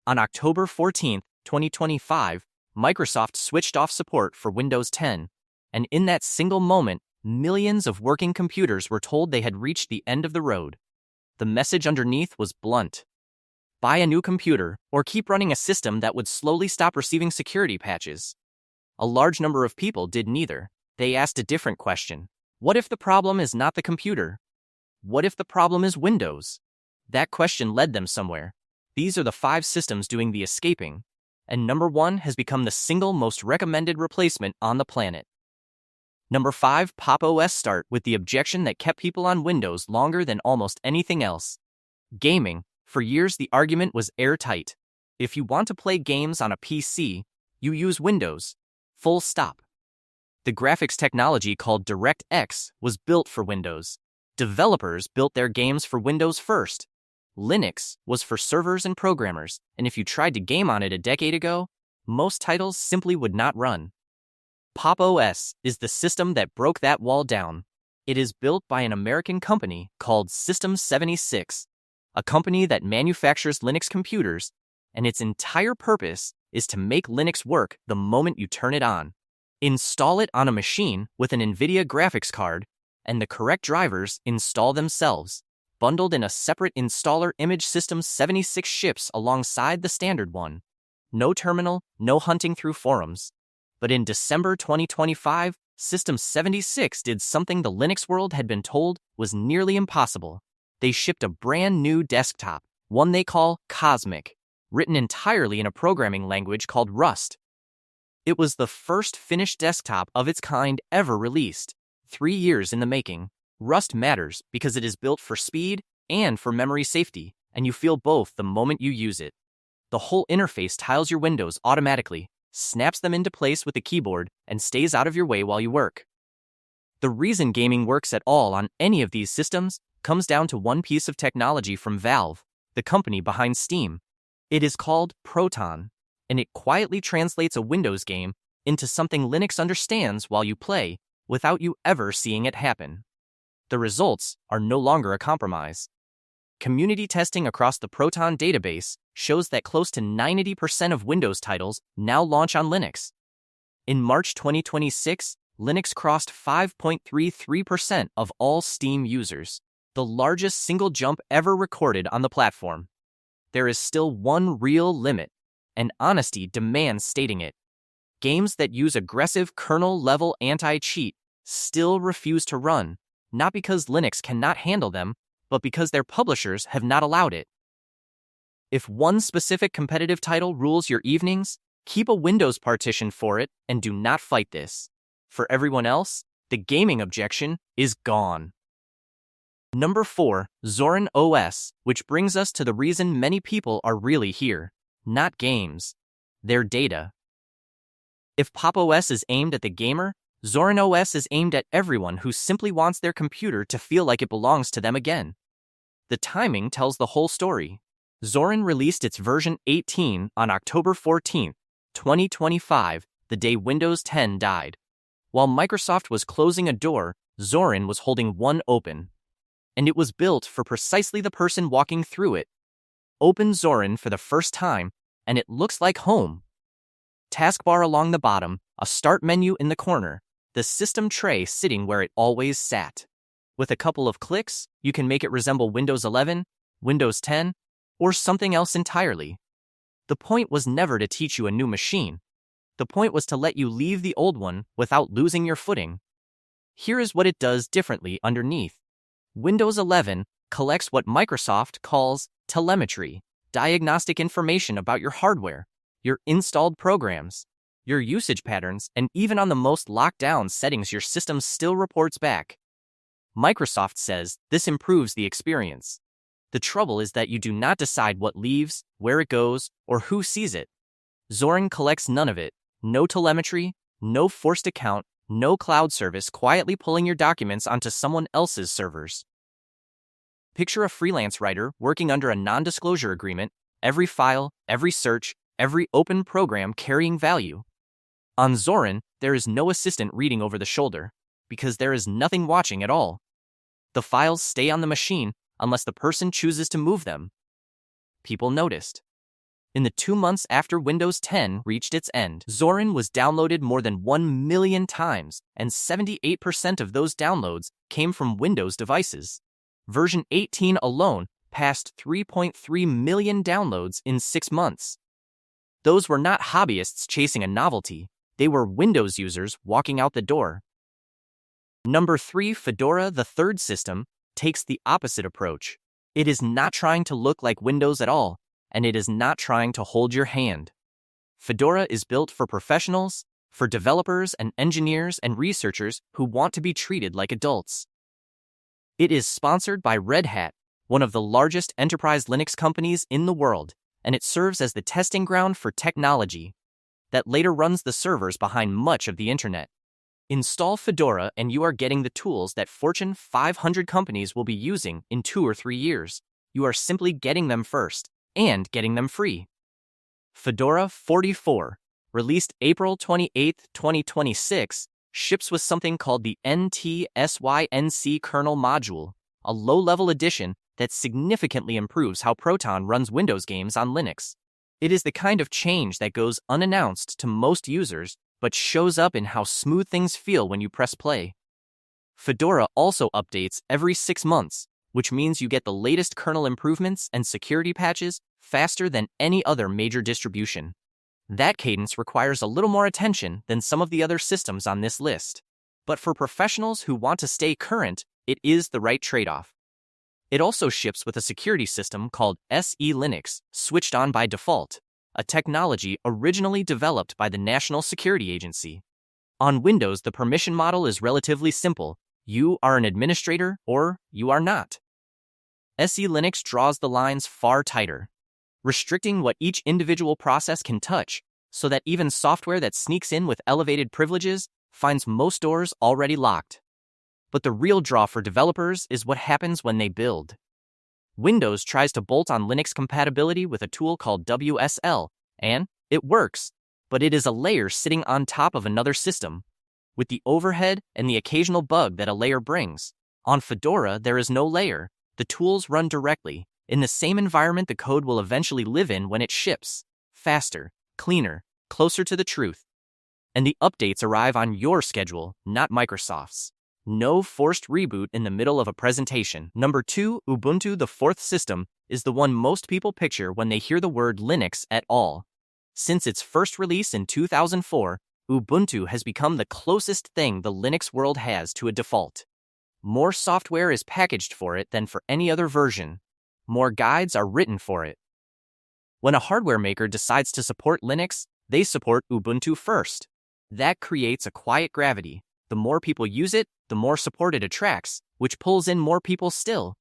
On October 14, 2025, Microsoft switched off support for Windows 10, and in that single moment, millions of working computers were told they had reached the end of the road. The message underneath was blunt. Buy a new computer, or keep running a system that would slowly stop receiving security patches. A large number of people did neither. They asked a different question. What if the problem is not the computer? What if the problem is Windows? That question led them somewhere. These are the 5 systems doing the escaping, and number 1 has become the single most recommended replacement on the planet. Number 5, Pop! OS start with the objection that kept people on Windows longer than almost anything else. Gaming. For years the argument was airtight. If you want to play games on a PC, you use Windows. Full stop. The graphics technology called DirectX was built for Windows. Developers built their games for Windows first. Linux was for servers and programmers, and if you tried to game on it a decade ago, most titles simply would not run. Pop! OS is the system that broke that wall down. It is built by an American company called System 76, a company that manufactures Linux computers, and its entire purpose is to make Linux work the moment you turn it on. Install it on a machine with an NVIDIA graphics card, and the correct drivers install themselves. Bundled in a separate installer image, System 76 ships alongside the standard one. No terminal, no hunting through forums. But in December 2025, System 76 did something the Linux world had been told was nearly impossible. They shipped a brand new desktop, one they call Cosmic, written entirely in a programming language called Rust. It was the first finished desktop of its kind ever released, 3 years in the making. Rust matters because it is built for speed and for memory safety, and you feel both the moment you use it. The whole interface tiles your windows automatically, snaps them into place with the keyboard, and stays out of your way while you work. The reason gaming works at all on any of these systems comes down to one piece of technology from Valve, the company behind Steam. It is called Proton, and it quietly translates a Windows game into something Linux understands while you play, without you ever seeing it happen. The results are no longer a compromise. Community testing across the Proton database shows that close to 90% of Windows titles now launch on Linux. In March 2026, Linux crossed 5.33% of all Steam users, the largest single jump ever recorded on the platform. There is still one real limit, and honesty demands stating it. Games that use aggressive kernel-level anti-cheat still refuse to run, not because Linux cannot handle them, but because their publishers have not allowed it. If one specific competitive title rules your evenings, keep a Windows partition for it and do not fight this. For everyone else, the gaming objection is gone. Number 4, Zorin OS, which brings us to the reason many people are really here. Not games. Their data. If Pop! OS is aimed at the gamer, Zorin OS is aimed at everyone who simply wants their computer to feel like it belongs to them again. The timing tells the whole story. Zorin released its version 18 on October 14, 2025, the day Windows 10 died. While Microsoft was closing a door, Zorin was holding one open. And it was built for precisely the person walking through it. Open Zorin for the first time, and it looks like home. Taskbar along the bottom, a start menu in the corner, the system tray sitting where it always sat. With a couple of clicks, you can make it resemble Windows 11, Windows 10, or something else entirely. The point was never to teach you a new machine. The point was to let you leave the old one without losing your footing. Here is what it does differently underneath. Windows 11 collects what Microsoft calls telemetry, diagnostic information about your hardware, your installed programs, your usage patterns, and even on the most locked down settings your system still reports back. Microsoft says this improves the experience. The trouble is that you do not decide what leaves, where it goes, or who sees it. Zorin collects none of it. No telemetry, no forced account, no cloud service quietly pulling your documents onto someone else's servers. Picture a freelance writer working under a non-disclosure agreement, every file, every search, every open program carrying value. On Zorin, there is no assistant reading over the shoulder, because there is nothing watching at all. The files stay on the machine unless the person chooses to move them. People noticed. In the 2 months after Windows 10 reached its end, Zorin was downloaded more than 1 million times, and 78% of those downloads came from Windows devices. Version 18 alone passed 3.3 million downloads in 6 months. Those were not hobbyists chasing a novelty, they were Windows users walking out the door. Number 3, Fedora, the third system, takes the opposite approach. It is not trying to look like Windows at all, and it is not trying to hold your hand. Fedora is built for professionals, for developers and engineers and researchers who want to be treated like adults. It is sponsored by Red Hat, one of the largest enterprise Linux companies in the world, and it serves as the testing ground for technology that later runs the servers behind much of the internet. Install Fedora and you are getting the tools that Fortune 500 companies will be using in 2 or 3 years. You are simply getting them first, and getting them free. Fedora 44, released April 28, 2026, ships with something called the NTSYNC kernel module, a low-level addition that significantly improves how Proton runs Windows games on Linux. It is the kind of change that goes unannounced to most users, but shows up in how smooth things feel when you press play. Fedora also updates every 6 months, which means you get the latest kernel improvements and security patches faster than any other major distribution. That cadence requires a little more attention than some of the other systems on this list. But for professionals who want to stay current, it is the right trade-off. It also ships with a security system called SE Linux, switched on by default, a technology originally developed by the National Security Agency. On Windows, the permission model is relatively simple. You are an administrator or you are not. SE Linux draws the lines far tighter, restricting what each individual process can touch, so that even software that sneaks in with elevated privileges finds most doors already locked. But the real draw for developers is what happens when they build. Windows tries to bolt on Linux compatibility with a tool called WSL, and it works, but it is a layer sitting on top of another system, with the overhead and the occasional bug that a layer brings. On Fedora, there is no layer. The tools run directly, in the same environment the code will eventually live in when it ships. Faster, cleaner, closer to the truth. And the updates arrive on your schedule, not Microsoft's. No forced reboot in the middle of a presentation. Number 2, Ubuntu, the fourth system, is the one most people picture when they hear the word Linux at all. Since its first release in 2004, Ubuntu has become the closest thing the Linux world has to a default. More software is packaged for it than for any other version. More guides are written for it. When a hardware maker decides to support Linux, they support Ubuntu first. That creates a quiet gravity. The more people use it, the more support it attracts, which pulls in more people still.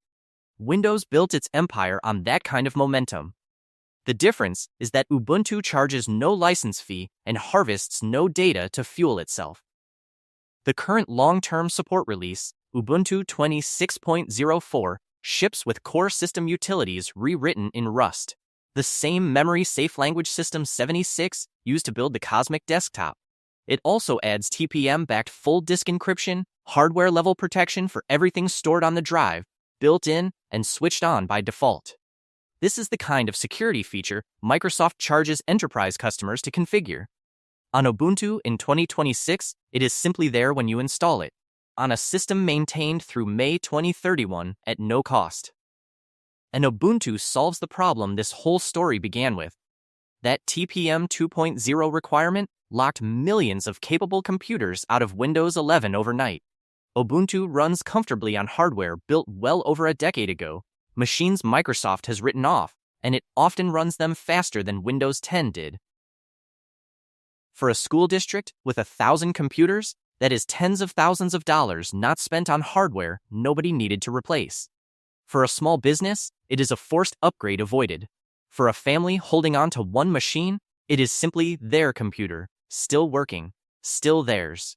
Windows built its empire on that kind of momentum. The difference is that Ubuntu charges no license fee and harvests no data to fuel itself. The current long-term support release, Ubuntu 26.04, ships with core system utilities rewritten in Rust, the same memory-safe language System 76 used to build the Cosmic desktop. It also adds TPM-backed full disk encryption, hardware-level protection for everything stored on the drive, built in and switched on by default. This is the kind of security feature Microsoft charges enterprise customers to configure. On Ubuntu in 2026, it is simply there when you install it, on a system maintained through May 2031 at no cost. And Ubuntu solves the problem this whole story began with. That TPM 2.0 requirement locked millions of capable computers out of Windows 11 overnight. Ubuntu runs comfortably on hardware built well over a decade ago, machines Microsoft has written off, and it often runs them faster than Windows 10 did. For a school district with 1,000 computers, that is tens of thousands of dollars not spent on hardware nobody needed to replace. For a small business, it is a forced upgrade avoided. For a family holding on to one machine, it is simply their computer, still working, still theirs.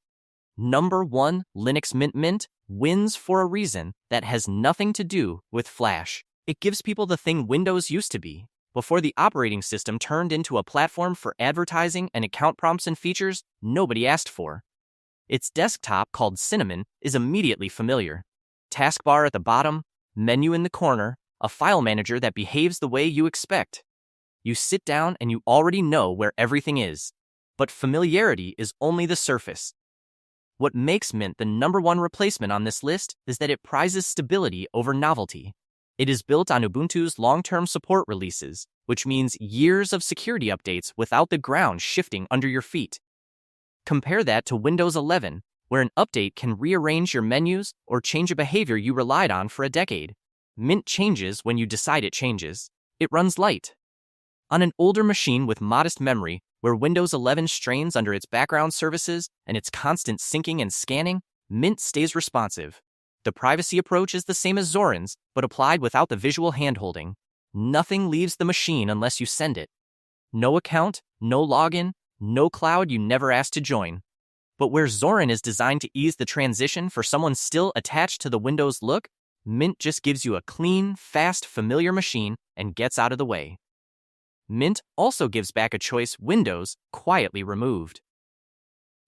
Number 1, Linux Mint wins for a reason that has nothing to do with Flash. It gives people the thing Windows used to be, before the operating system turned into a platform for advertising and account prompts and features nobody asked for. Its desktop, called Cinnamon, is immediately familiar. Taskbar at the bottom, menu in the corner, a file manager that behaves the way you expect. You sit down and you already know where everything is. But familiarity is only the surface. What makes Mint the #1 replacement on this list is that it prizes stability over novelty. It is built on Ubuntu's long-term support releases, which means years of security updates without the ground shifting under your feet. Compare that to Windows 11, where an update can rearrange your menus or change a behavior you relied on for a decade. Mint changes when you decide it changes. It runs light. On an older machine with modest memory, where Windows 11 strains under its background services and its constant syncing and scanning, Mint stays responsive. The privacy approach is the same as Zorin's, but applied without the visual handholding. Nothing leaves the machine unless you send it. No account, no login, no cloud you never asked to join. But where Zorin is designed to ease the transition for someone still attached to the Windows look, Mint just gives you a clean, fast, familiar machine and gets out of the way. Mint also gives back a choice Windows quietly removed.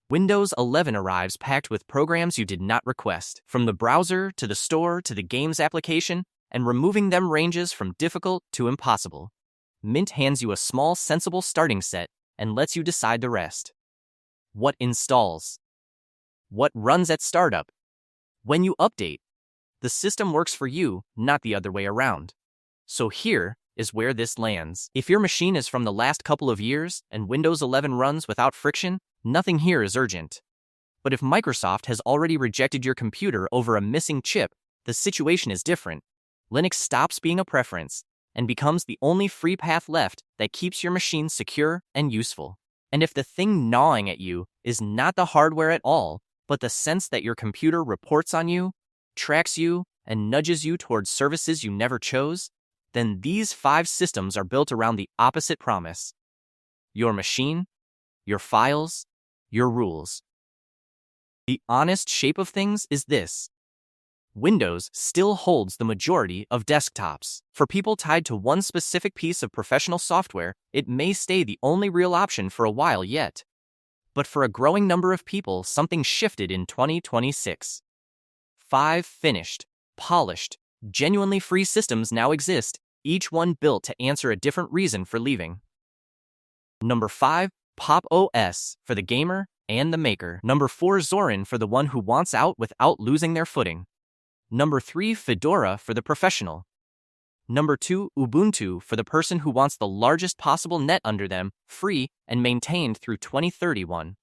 Windows 11 arrives packed with programs you did not request, from the browser to the store to the games application, and removing them ranges from difficult to impossible. Mint hands you a small, sensible starting set and lets you decide the rest. What installs? What runs at startup? When you update? The system works for you, not the other way around. So here is where this lands. If your machine is from the last couple of years and Windows 11 runs without friction, nothing here is urgent. But if Microsoft has already rejected your computer over a missing chip, the situation is different. Linux stops being a preference and becomes the only free path left that keeps your machine secure and useful. And if the thing gnawing at you is not the hardware at all, but the sense that your computer reports on you, tracks you, and nudges you towards services you never chose, then these 5 systems are built around the opposite promise. Your machine, your files, your rules. The honest shape of things is this. Windows still holds the majority of desktops. For people tied to one specific piece of professional software, it may stay the only real option for a while yet. But for a growing number of people, something shifted in 2026. 5 finished, polished, genuinely free systems now exist, each one built to answer a different reason for leaving. Number 5, Pop! OS for the gamer and the maker. Number 4, Zorin for the one who wants out without losing their footing. Number 3, Fedora for the professional. Number 2, Ubuntu for the person who wants the largest possible net under them, free and maintained through 2031.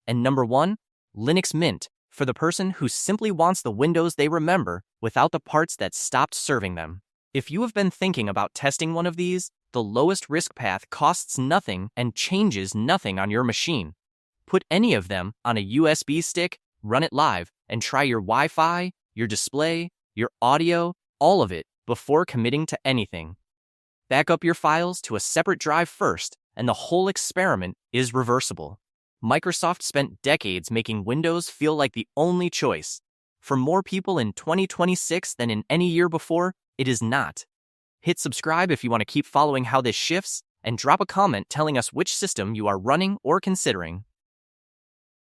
And number 1, Linux Mint for the person who simply wants the Windows they remember without the parts that stopped serving them. If you have been thinking about testing one of these, the lowest risk path costs nothing and changes nothing on your machine. Put any of them on a USB stick, run it live, and try your Wi-Fi, your display, your audio, all of it, before committing to anything. Back up your files to a separate drive first, and the whole experiment is reversible. Microsoft spent decades making Windows feel like the only choice. For more people in 2026 than in any year before, it is not. Hit subscribe if you want to keep following how this shifts, and drop a comment telling us which system you are running or considering.